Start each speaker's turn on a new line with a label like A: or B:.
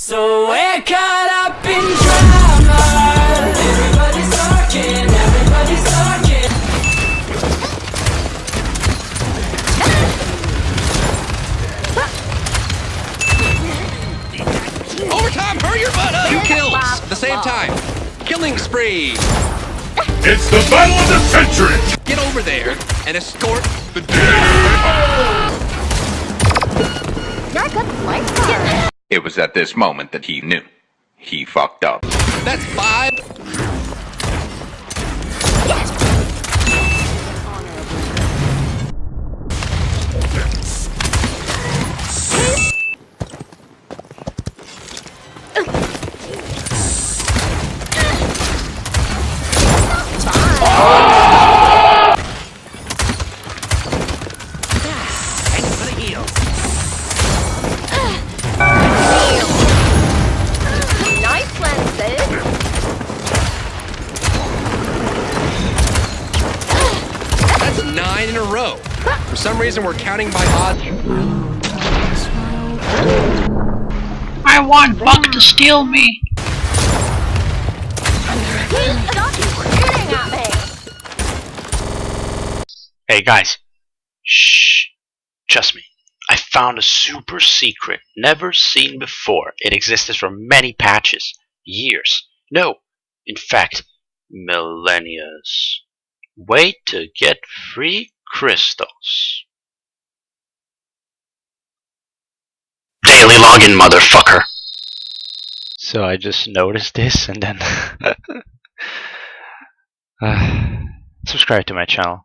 A: So we're caught up in drama. Everybody's talking, everybody's talking.
B: Overtime, hurry your butt up! 2 kills at the same time. Killing spree.
C: It's the battle of the century!
B: Get over there and escort the
D: You're a good slicer.
E: It was at this moment that he knew. He fucked up.
B: That's 5.
D: Nice lenses.
B: That's 9 in a row. For some reason, we're counting by odds.
F: I want Buck to steal me.
D: Stop shooting at me.
F: Hey guys, shh, trust me. I found a super secret, never seen before. It existed for many patches, years. No, in fact, millennias. Way to get free crystals. Daily login, motherfucker. So I just noticed this and then subscribe to my channel.